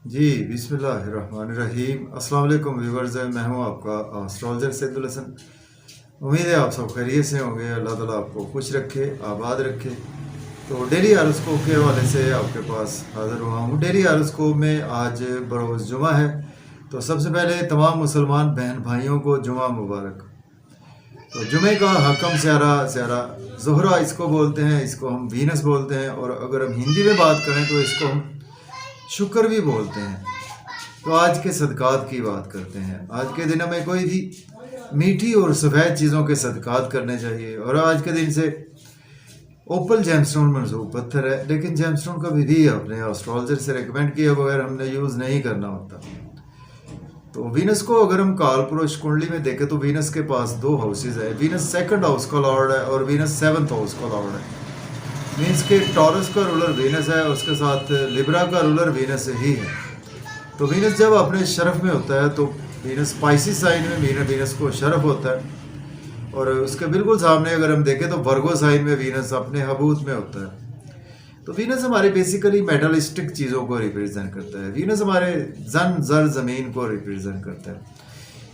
जी, बिस्मिल्लाहिर्रहमानिर्रहीम। अस्सलाम वालेकुम व्यूअर्स, मैं हूँ आपका एस्ट्रोलॉजर सैदुल हसन। उम्मीद है आप सब खैरियत से होंगे। अल्लाह ताला आपको खुश रखे, आबाद रखे। तो डेली हारोस्कोप के हवाले से आपके पास हाज़िर हुआ हूँ। डेली हारोस्कोप में आज बरोज़ जुमा है, तो सबसे पहले तमाम मुसलमान बहन भाइयों को जुमा मुबारक। तो जुमे का हकम स्यारा स्यारा ज़ोहरा इसको बोलते हैं, इसको हम वीनस बोलते हैं, और अगर हम हिंदी में बात करें तो इसको हम शुक्र भी बोलते हैं। तो आज के सदक़ात की बात करते हैं। आज के दिन हमें कोई भी मीठी और सफ़ेद चीज़ों के सदक़ात करने चाहिए। और आज के दिन से ओपल जेमस्टोन मंसूब पत्थर है, लेकिन जेमस्टोन का भी अपने एस्ट्रोलॉजर से रिकमेंड किया बगैर हमने यूज़ नहीं करना होता। तो वीनस को अगर हम काल पुरुष कुंडली में देखें तो वीनस के पास दो हाउसेज है। वीनस सेकंड हाउस का लॉर्ड है और वीनस सेवंथ हाउस का लॉर्ड है। मीन्स के टॉरस का रूलर वीनस है, उसके साथ लिब्रा का रूलर वीनस ही है। तो वीनस जब अपने शरफ में होता है तो वीनस स्पाइसिस साइन में वीनस को शरफ होता है, और उसके बिल्कुल सामने अगर हम देखें तो वर्गो साइन में वीनस अपने हबूत में होता है। तो वीनस हमारे बेसिकली मेटलिस्टिक चीज़ों को रिप्रेजेंट करता है। वीनस हमारे जर ज़मीन को रिप्रेजेंट करता है।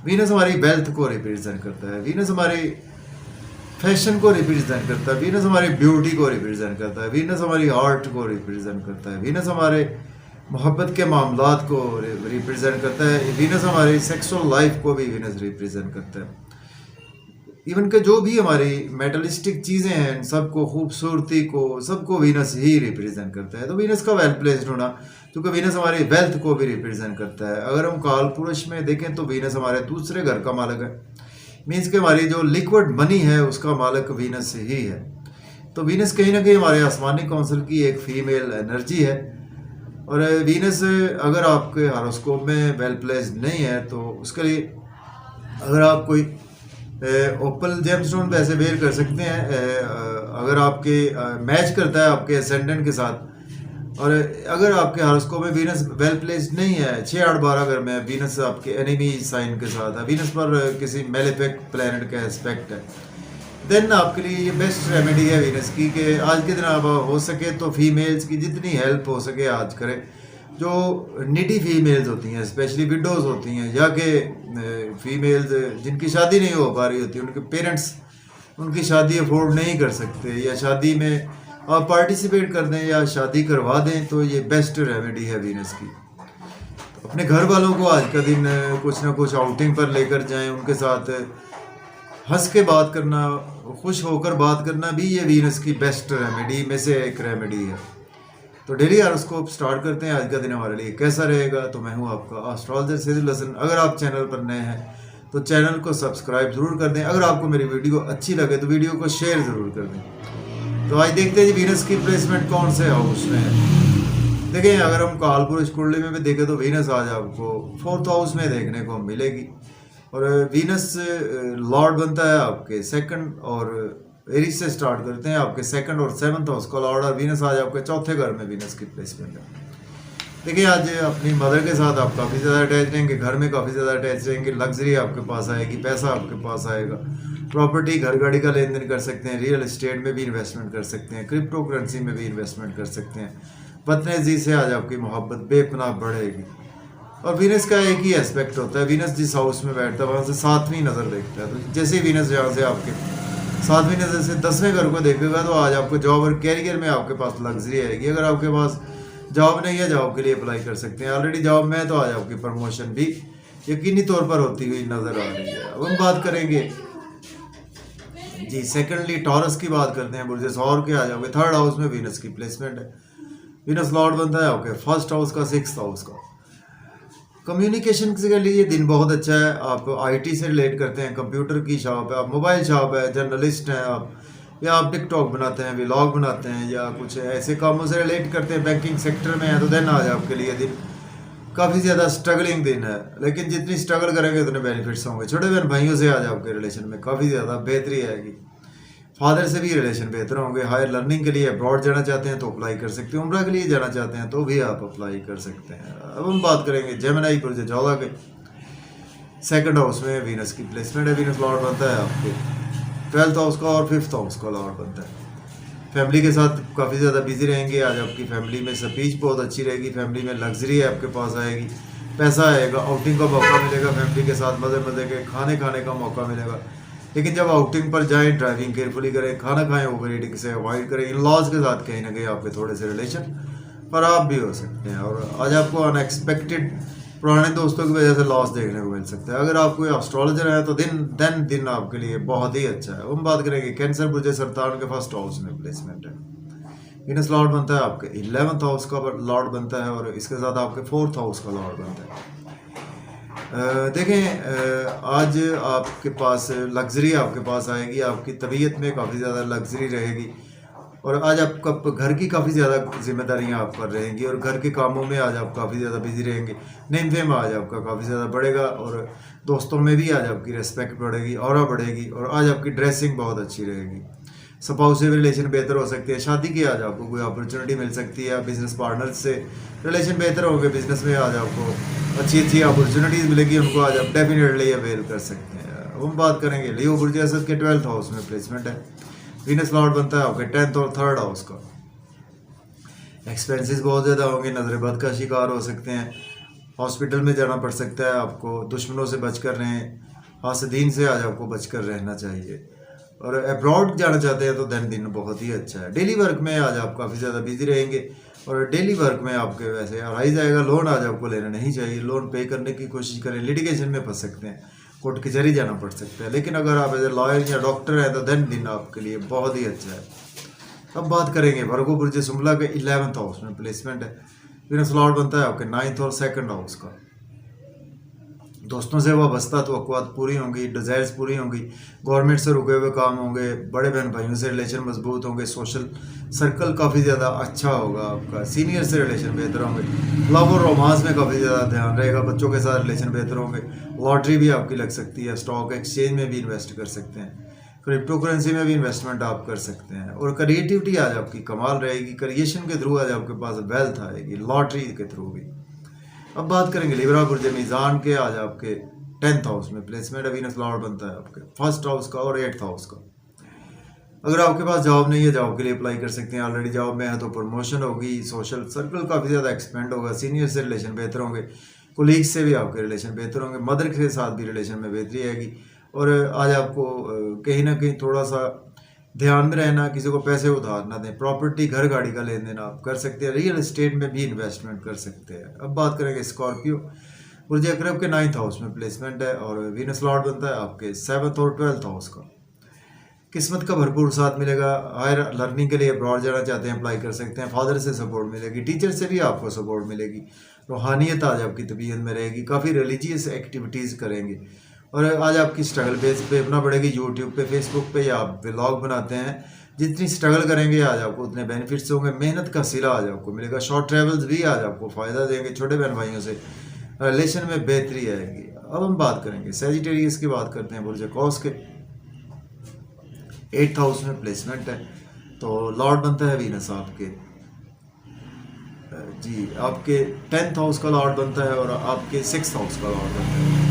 वीनस हमारी वेल्थ को रिप्रेजेंट करता है। वीनस हमारी फैशन को रिप्रेजेंट करता है। वीनस हमारी ब्यूटी को रिप्रेजेंट करता है। वीनस हमारी आर्ट को रिप्रेजेंट करता है। वीनस हमारे मोहब्बत के मामलात को रिप्रेजेंट करता है। वीनस हमारी सेक्सुअल लाइफ को भी वीनस रिप्रेजेंट करता है। इवन के जो भी हमारी मेटलिस्टिक चीज़ें हैं सबको, खूबसूरती को, सबको वीनस ही रिप्रेजेंट करता है। तो वीनस का वेल प्लेस्ड होना, क्योंकि वीनस हमारी वेल्थ को भी रिप्रेजेंट करता है। अगर हम काल पुरुष में देखें तो वीनस हमारे दूसरे घर का मालिक है। मीन्स कि हमारी जो लिक्विड मनी है उसका मालिक वीनस ही है। तो वीनस कहीं ना कहीं हमारे आसमानी काउंसिल की एक फीमेल एनर्जी है। और वीनस अगर आपके हारोस्कोप में वेल प्लेस्ड नहीं है तो उसके लिए अगर आप कोई ओपल जेमस्टोन वैसे वेयर कर सकते हैं अगर आपके मैच करता है आपके असेंडेंट के साथ। और अगर आपके हारोस्कोप में वीनस वेल प्लेस्ड नहीं है, 6, 8, 12 घर में वीनस आपके एनिमी साइन के साथ है, वीनस पर किसी मेलेफिक प्लैनेट का एस्पेक्ट है, देन आपके लिए ये बेस्ट रेमेडी है वीनस की कि आज के दिन आप हो सके तो फीमेल्स की जितनी हेल्प हो सके आज करें। जो निडी फीमेल्स होती हैं, स्पेशली विडोज़ होती हैं, या कि फीमेल्स जिनकी शादी नहीं हो पा रही होती, उनके पेरेंट्स उनकी शादी अफोर्ड नहीं कर सकते, या शादी में आप पार्टिसिपेट कर दें या शादी करवा दें, तो ये बेस्ट रेमेडी है वीनस की। तो अपने घर वालों को आज का दिन कुछ ना कुछ आउटिंग पर लेकर जाएं, उनके साथ हंस के बात करना, खुश होकर बात करना भी ये वीनस की बेस्ट रेमेडी में से एक रेमेडी है। तो डेली हारोस्कोप स्टार्ट करते हैं। आज का दिन हमारे लिए कैसा रहेगा। तो मैं हूं आपका एस्ट्रोलॉजर सैदुल हसन। अगर आप चैनल पर नए हैं तो चैनल को सब्सक्राइब ज़रूर कर दें। अगर आपको मेरी वीडियो अच्छी लगे तो वीडियो को शेयर ज़रूर कर दें। तो आज देखते हैं जी वीनस की प्लेसमेंट कौन से हाउस में है। देखिए, अगर हम काल पुरुष कुंडली में भी देखें तो वीनस आज आपको 4th हाउस में देखने को मिलेगी। और वीनस लॉर्ड बनता है आपके सेकंड, और एरीज से स्टार्ट करते हैं आपके सेकंड और 7th हाउस का लॉर्ड। और वीनस आज आपके चौथे घर में वीनस की प्लेसमेंट है। देखिए, आज अपनी मदर के साथ आप काफ़ी ज़्यादा अटैच रहेंगे, घर में काफ़ी ज़्यादा अटैच रहेंगे, लग्जरी आपके पास आएगी, पैसा आपके पास आएगा, प्रॉपर्टी घर गाड़ी का लेन देन कर सकते हैं, रियल एस्टेट में भी इन्वेस्टमेंट कर सकते हैं, क्रिप्टो करेंसी में भी इन्वेस्टमेंट कर सकते हैं। पत्नी से आज आपकी मोहब्बत बेपनाह बढ़ेगी। और वीनस का एक ही एस्पेक्ट होता है, वीनस जिस हाउस में बैठता है वहाँ से 7वीं नज़र देखता है। तो जैसे ही वीनस यहाँ से आपके 7वीं नज़र से 10वें घर को देखेगा तो आज आपको जॉब और कैरियर में आपके पास लग्जरी आएगी। अगर आपके पास जॉब नहीं है, जॉब के लिए अप्लाई कर सकते हैं। ऑलरेडी जॉब में है तो आज आपकी प्रमोशन भी यकीनी तौर पर होती हुई नज़र आ रही है। अब हम बात करेंगे जी सेकेंडली टॉरस की बात करते हैं। बुर्ज सौर के आज आपके 3rd हाउस में वीनस की प्लेसमेंट है। वीनस लॉर्ड बनता है आपके 1st हाउस का, 6th हाउस का। कम्युनिकेशन के लिए दिन बहुत अच्छा है। आप आईटी से रिलेट करते हैं, कंप्यूटर की शॉप है, आप मोबाइल शॉप है, जर्नलिस्ट हैं आप, या आप टिकटॉक बनाते हैं, व्लॉग बनाते हैं, या कुछ ऐसे कामों से रिलेट करते हैं, बैंकिंग सेक्टर में है, तो देन आज आपके लिए दिन काफ़ी ज़्यादा स्ट्रगलिंग दिन है। लेकिन जितनी स्ट्रगल करेंगे उतने बेनिफिट्स होंगे। छोटे बहन भाइयों से आज आपके रिलेशन में काफ़ी ज़्यादा बेहतरी आएगी। फादर से भी रिलेशन बेहतर होंगे। हायर लर्निंग के लिए अब्रॉड जाना चाहते हैं तो अप्लाई कर सकते हैं। उम्रा के लिए जाना चाहते हैं तो भी आप अप्लाई कर सकते हैं। अब हम बात करेंगे जेमिनी पुरुष जोधा के 2nd हाउस में वीनस की प्लेसमेंट है। वीनस लॉर्ड बनता है आपके 12th हाउस का और 5th हाउस का लॉर्ड बनता है। फैमिली के साथ काफ़ी ज़्यादा बिजी रहेंगे। आज आपकी फैमिली में स्पीच बहुत अच्छी रहेगी, फैमिली में लग्जरी आपके पास आएगी, पैसा आएगा, आउटिंग का मौका मिलेगा, फैमिली के साथ मज़े मज़े के खाने खाने का मौका मिलेगा। लेकिन जब आउटिंग पर जाएं ड्राइविंग केयरफुली करें, खाना खाएं ओवर ईटिंग से अवॉइड करें। इन लॉज के साथ कहीं ना कहीं आपके थोड़े से रिलेशन ख़राब भी हो सकते हैं और आज आपको अनएक्सपेक्टेड पुराने दोस्तों की वजह से लॉस देखने को मिल सकता है। अगर आप कोई एस्ट्रोलॉजर है तो दिन आपके लिए बहुत ही अच्छा है। हम बात करेंगे कैंसर बुर्ज सरतान के फर्स्ट हाउस में प्लेसमेंट है। वीनस लॉर्ड बनता है आपके 11th हाउस का लॉर्ड बनता है और इसके साथ आपके 4th हाउस का लॉर्ड बनता है। देखें आज आपके पास लग्जरी आपके पास आएगी, आपकी तबीयत में काफ़ी ज़्यादा लग्जरी रहेगी और आज आपका घर की काफ़ी ज़्यादा जिम्मेदारियां आप पर रहेंगी और घर के कामों में आज आप काफ़ी ज़्यादा बिजी रहेंगे। नेम फेम आज आपका काफ़ी ज़्यादा बढ़ेगा और दोस्तों में भी आज आपकी रिस्पेक्ट बढ़ेगी, ऑरा बढ़ेगी और आज आपकी ड्रेसिंग बहुत अच्छी रहेगी। स्पाउसिव रिलेशन बेहतर हो सकते हैं, शादी की आज आपको कोई अपॉर्चुनिटी मिल सकती है, बिजनेस पार्टनर से रिलेशन बेहतर होंगे, बिजनेस में आज आपको अच्छी अपॉर्चुनिटीज़ मिलेगी, उनको आज आप डेफिनेटली अवेल कर सकते हैं। हम बात करेंगे लियो बुर्ज असद के 12th हाउस में प्लेसमेंट है। वीनस लॉर्ड बनता है आपके 10th और 3rd हाउस का। एक्सपेंसेस बहुत ज़्यादा होंगे, नजर बद का शिकार हो सकते हैं, हॉस्पिटल में जाना पड़ सकता है आपको, दुश्मनों से बचकर रहें, हासदीन से आज आपको बचकर रहना चाहिए और अब्रॉड जाना चाहते हैं तो दिन बहुत ही अच्छा है। डेली वर्क में आज आप काफ़ी ज़्यादा बिजी रहेंगे और डेली वर्क में आपके वैसे राइज आएगा। लोन आज आपको लेना नहीं चाहिए, लोन पे करने की कोशिश करें, लिटिगेशन में फंस सकते हैं, कोर्ट कचहरी जाना पड़ सकता है। लेकिन अगर आप एज ए लॉयर या डॉक्टर हैं तो दिन आपके लिए बहुत ही अच्छा है। अब बात करेंगे वर्गो बुर्ज सुमला के 11th हाउस में प्लेसमेंट है। वीनस लॉर्ड बनता है आपके 9th और 2nd हाउस का। दोस्तों से वाबस्ता तवक्कुआत पूरी होंगी, डिज़ायर्स पूरी होंगी, गवर्नमेंट से रुके हुए काम होंगे, बड़े बहन भाइयों से रिलेशन मजबूत होंगे, सोशल सर्कल काफ़ी ज़्यादा अच्छा होगा आपका, सीनियर से रिलेशन बेहतर होंगे, लव और रोमांस में काफ़ी ज़्यादा ध्यान रहेगा, बच्चों के साथ रिलेशन बेहतर होंगे, लॉटरी भी आपकी लग सकती है, स्टॉक एक्सचेंज में भी इन्वेस्ट कर सकते हैं, क्रिप्टो करेंसी में भी इन्वेस्टमेंट आप कर सकते हैं और क्रिएटिविटी आज आपकी कमाल रहेगी। क्रिएशन के थ्रू आज आपके पास वेल्थ आएगी, लॉटरी के थ्रू भी। अब बात करेंगे लिब्रा बुर्ज मीज़ान के आज आपके 10th हाउस में प्लेसमेंट है। वीनस लॉर्ड बनता है आपके 1st हाउस का और 8th हाउस का। अगर आपके पास जॉब नहीं है, जॉब के लिए अप्लाई कर सकते हैं। ऑलरेडी जॉब में है तो प्रमोशन होगी, सोशल सर्कल काफ़ी ज़्यादा एक्सपेंड होगा, सीनियर से रिलेशन बेहतर होंगे, कोलीग्स से भी आपके रिलेशन बेहतर होंगे, मदर के साथ भी रिलेशन में बेहतरी आएगी और आज आपको कहीं ना कहीं थोड़ा सा ध्यान में रहना, किसी को पैसे उधार ना दें, प्रॉपर्टी घर गाड़ी का लेन देन आप कर सकते हैं, रियल एस्टेट में भी इन्वेस्टमेंट कर सकते हैं। अब बात करेंगे स्कॉर्पियो बुर्ज अकरब के 9th हाउस में प्लेसमेंट है और वीनस लॉर्ड बनता है आपके 7th और 12th हाउस का। किस्मत का भरपूर साथ मिलेगा, हायर लर्निंग के लिए अब्रॉड जाना चाहते हैं अप्लाई कर सकते हैं, फादर से सपोर्ट मिलेगी, टीचर से भी आपको सपोर्ट मिलेगी, रूहानियत आज आपकी तबीयत में रहेगी, काफ़ी रिलीजियस एक्टिविटीज़ करेंगे और आज आपकी स्ट्रगल बेस पे अपना बढ़ेगी। यूट्यूब पे, फेसबुक पे या आप व्लॉग बनाते हैं, जितनी स्ट्रगल करेंगे आज आपको उतने बेनिफिट्स होंगे, मेहनत का सिला आज आपको मिलेगा, शॉर्ट ट्रैवल्स भी आज आपको फ़ायदा देंगे, छोटे बहन भाइयों से रिलेशन में बेहतरी आएगी। अब हम बात करेंगे सैजिटेरियस की, बात करते हैं बुर्ज कौस के 8th हाउस में प्लेसमेंट है तो लॉर्ड बनता है वीनस आपके जी आपके 10th हाउस का लॉर्ड बनता है और आपके 6th हाउस का लॉर्ड बनता है।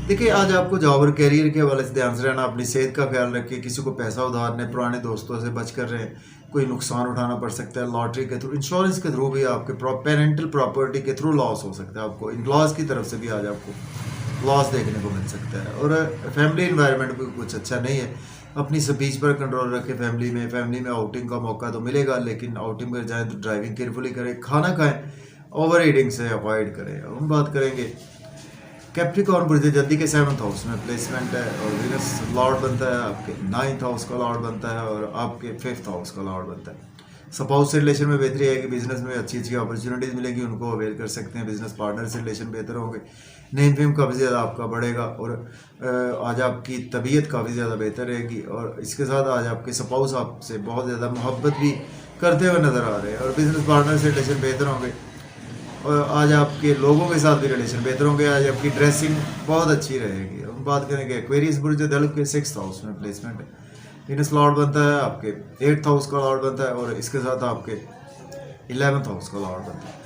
देखिए आज आपको जॉब और कैरियर के हवाले से ध्यान से रहना, अपनी सेहत का ख्याल रखिए, किसी को पैसा उधार ने, पुराने दोस्तों से बच कर रहें, कोई नुकसान उठाना पड़ सकता है, लॉटरी के थ्रू, इंश्योरेंस के थ्रू भी आपके पेरेंटल प्रॉपर्टी के थ्रू लॉस हो सकता है, आपको इन-लॉज की तरफ से भी आज आपको लॉस देखने को मिल सकता है और फैमिली इन्वायरमेंट भी कुछ अच्छा नहीं है। अपनी स्पीच पर कंट्रोल रखें, फैमिली में आउटिंग का मौका तो मिलेगा लेकिन आउटिंग पर जाएँ तो ड्राइविंग केयरफुली करें, खाना खाएँ, ओवर ईटिंग से अवॉइड करें। हम बात करेंगे कैप्रिकॉर्न बुर्ज जल्दी के 7th हाउस में प्लेसमेंट है और वीनस लॉर्ड बनता है आपके 9th हाउस का लॉर्ड बनता है और आपके 5th हाउस का लॉर्ड बनता है। स्पाउस से रिलेशन में बेहतरी आएगी, बिजनेस में अच्छी अपॉर्चुनिटीज़ मिलेगी, उनको अवेल कर सकते हैं, बिजनेस पार्टनर से रिलेशन बेहतर होंगे, नेम फेम काफ़ी ज़्यादा आपका बढ़ेगा और आज आपकी तबीयत काफ़ी ज़्यादा बेहतर रहेगी और इसके साथ आज आपके स्पाउस आपसे बहुत ज़्यादा मोहब्बत भी करते हुए नज़र आ रहे हैं और बिजनेस पार्टनर से रिलेशन बेहतर होंगे और आज आपके लोगों के साथ भी रिलेशन बेहतर होंगे, आज आपकी ड्रेसिंग बहुत अच्छी रहेगी। हम बात करेंगे एक्वेरियस बुर्ज दल के 6th हाउस में प्लेसमेंट है। वीनस लॉर्ड बनता है आपके 8th हाउस का लॉर्ड बनता है और इसके साथ आपके 11th हाउस का लॉर्ड बनता है।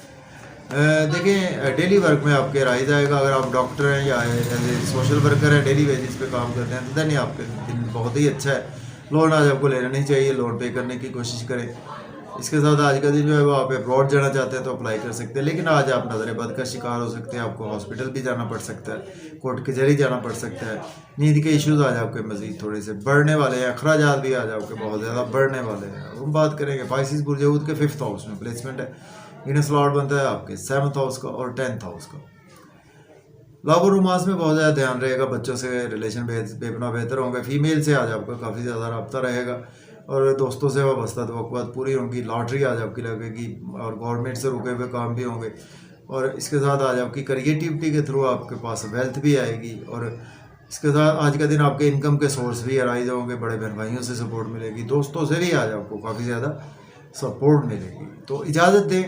देखिए डेली वर्क में आपके राइज आएगा, अगर आप डॉक्टर हैं या एज ए सोशल वर्कर हैं, डेली बेसिस पे काम करते हैं तो देन आपके दिन बहुत ही अच्छा है। लोन आज आपको लेना नहीं चाहिए, लोन पे करने की कोशिश करें। इसके साथ आज का दिन जो है वो आप अब्रॉड जाना चाहते हैं तो अप्लाई कर सकते हैं, लेकिन आज आप नज़र बद का शिकार हो सकते हैं, आपको हॉस्पिटल भी जाना पड़ सकता है, कोर्ट कचहरी जाना पड़ सकता है। नींद के इश्यूज आज आपके मज़ीद थोड़े से बढ़ने वाले हैं, अखराजात भी आज आपके बहुत ज़्यादा बढ़ने वाले हैं। हम बात करेंगे पाइसिस बुर्ज हूत के 5th हाउस में प्लेसमेंट है, इन्हें स्लॉट बनता है आपके 7th हाउस का और 10th हाउस का। लव और रोमांस में बहुत ज़्यादा ध्यान रहेगा, बच्चों से रिलेशन बेपना बेहतर होंगे, फीमेल से आज आपका काफ़ी ज़्यादा रब्ता रहेगा और दोस्तों से वाबस्ता तवक्कुआत पूरी होंगी। लॉटरी आज आपकी लगेगी और गवर्नमेंट से रुके हुए काम भी होंगे और इसके साथ आज आपकी क्रिएटिविटी के थ्रू आपके पास वेल्थ भी आएगी और इसके साथ आज का दिन आपके इनकम के सोर्स भी अराइज होंगे, बड़े बहन भाइयों से सपोर्ट मिलेगी, दोस्तों से भी आज आपको काफ़ी ज़्यादा सपोर्ट मिलेगी। तो इजाज़त दें।